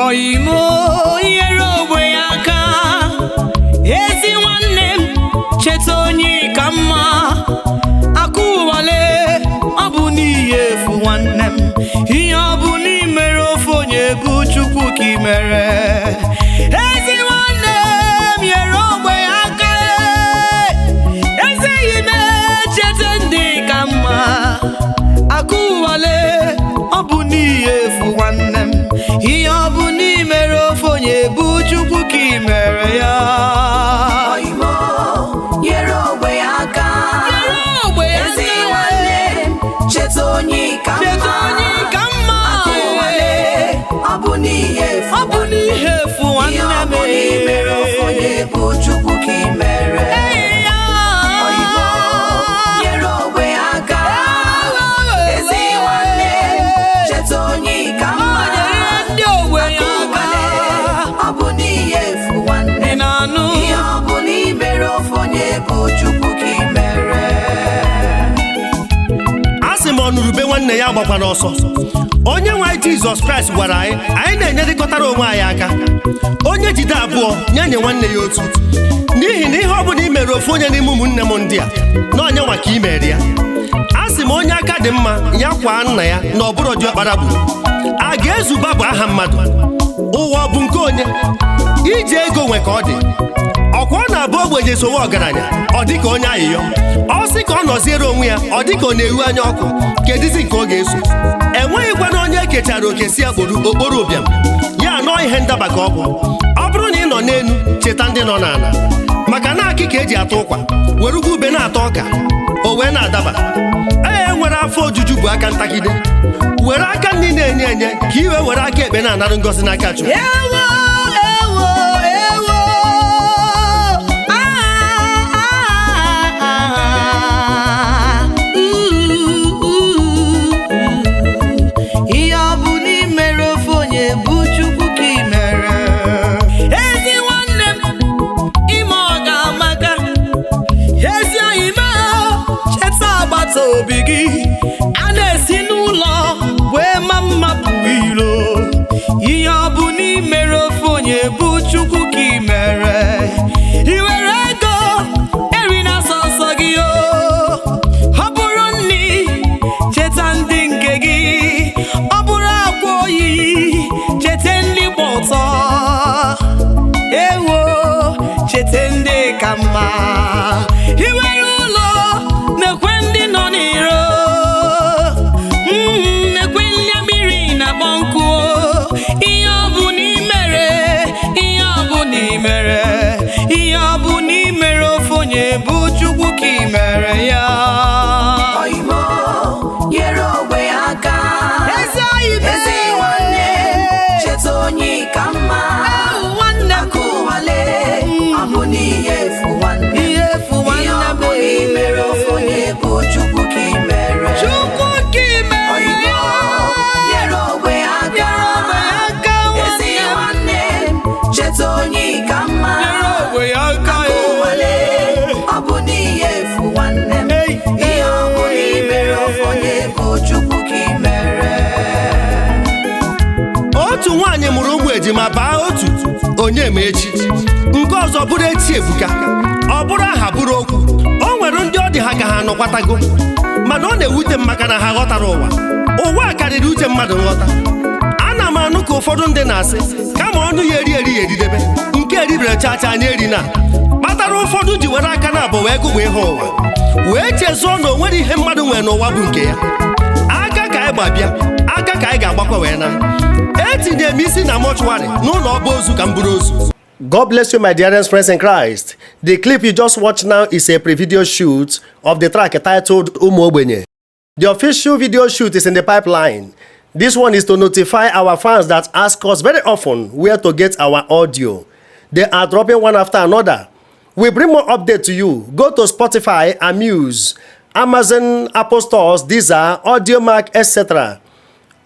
Oyimo nyere ogbenye aka, ezi nwanne m cheta onye ka mma. Akụwale ọ bụ n'ihe efu nwanne m, ihe ọ bụ n'imere ofe onye bụ Chukwu ka i mere. Ezi nwanne m nyere ogbenye aka, ezi ime cheta ndị ka mma. Akụwale ọ bụ n'ihe efu nwanne m, ihe ọ bụ n'imere ofe onye bụ Chukwu ka i mere ya. Oyimo nyere ogbenye aka, ezi nwanne m cheta onye ka mma. Akụwale ọ bụ n'ihe efu nwanne m, ihe ọ bụ n'imere ofe onye bụ Chukwu ka i mere. Oyimo nyere ogbenye aka, ezi nwanne m cheta onye ka mma. Akụwale ọ bụ n'ihe efu nwanne m, ihe ọ bụ n'imere ofe onye bụ Chukwu ka i mere. Asị m ọnụrụbe nwanne ya gbakwa n'ọsọ. Onye nwe anyị Jizọs Kraịst gwara anyị na-enyerịkọtara onwe anyị aka. Onye jide abụọ nye nwanne ya otu, n'ihi na ihe ọ bụla i mere ofu onye n'ime ụmụnne m ndị a na onye nwa ka i mere ya. Asị m onye aka dị mma ya kwa nna ya na ọ bụrụ diọkpara bụ. A ga-ezube bụ aha mmadụ, ụwa ọ bụ nke onye? Iji ego nwe ka ọ dị, ọkwa ọ na-abụ ogbenye sowe ọgaranya ọ dị ka onye ayịyọ. Ọ sị ka ọ nọziere onwe ya ọ dị ka ọ na-ewu anya ọkụ, kedụzi nke ọ ga-eso? Enweghịkwana onye ekechara oke si okporo ụbịam, ya nọọ ihe ndaba ka ọ bụ. Ọ bụrụ na ị nọ n'elu, cheta ndị nọ n'ala, maka na akị ka eji atụ ụkwa, were ugwu ube na-atọ ọka o wee na-adaba. Nwere afọ ojuju bụ aka ntakide, were aka nri na-enye enye ka i were aka ekpe na-anara ngọzi n'aka Chukwu. Ihe ọ bụ n'imere ofe onye bụ Chukwu ka i mere. Ezi nwanne m ime ọ ga-amaka, ezi oyime cheta agbata obi gị. A na-esi n'ụlọ wee ma mma pụrụ ilo. Ihe ọ bụ n'imere ofe onye bụ Chukwu ka i mere. I were ego eri na sọsọ gị o, ọ bụrụ nni cheta ndị nke gị, ọ bụrụ akwa oyi cheta ndị gba ọtọ. Ewo cheta ndị ka mma. I nwere ụlọ na-ekwe ndị nọ n'iro, na-ekwe nri mmiri na bọnkụ. Ihe ọ bụ n'imere, ihe ọ bụ n'imere, ihe ọ bụ n'imere ofe onye bụ Chukwu ka i mere ya. Oyimo nyere ogbenye aka, Ezi oyibe, ezi nwanne m cheta onye ka mma. nwanne m, Akụwale ọ bụ n'ihe efu nwanne m, ihe efu ihe ọ bụ nwanne m, n'imere ofe onye bụ Chukwu ka i mere. Chukwu ka i mere Oyimo ya. nyere ogbenye aka, ezi nwanne m cheta onye ka mma. Akụwale ọ bụ n'ihe efu nwanne m, ihe ọ bụ n'imere ofe onye bụ Chukwu ka i mere. Otu nwaanyị mụrụ ụmụ ejima baa otu onye ma echi, nke ọzọ bụrụ echi ebuka, ọ bụrụ aha bụrụ okwu. O nwere ndị ọ dị ha ka ha nọkwatago, mana ọ na-ewute m maka na ha ghọtara ụwa karịrị uche mmadụ nghọta. Ana m anụ ka ụfọdụ ndị na-asị kama ọnụ ya eri ya eridebe, nke eribere chacha anya eri na kpatara ụfọdụ ji were aka na abụ wee gụgba ihe ụwa, wee chezuo na o nwere ihe mmadụ nwere n'ụwa bụ nke ya. Aka ka anyị gbabịa, aka ka anyị ga-agbakwa wee na. Etinye m isi na mọchụwarị n'ụlọ ọba ozu ka m bụrụ ozu. God bless you, my dearest friends in Christ. The clip you just watched now is a pre-video shoot of the track titled Umu Ogbenye. The official video shoot is in the pipeline. This one is to notify our fans that ask us very often where to get our audio. They are dropping one after another. We bring more update to you. Go to Spotify, Amuse, Amazon, Apple Stores, Deezer, Audiomack, etc.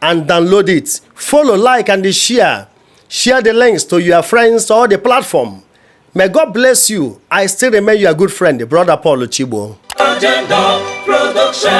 and download it. Follow, like, and share. Share the links to your friends or the platform. May God bless you. I still remain your good friend, Brother Paul Chigbo. Agenda Production.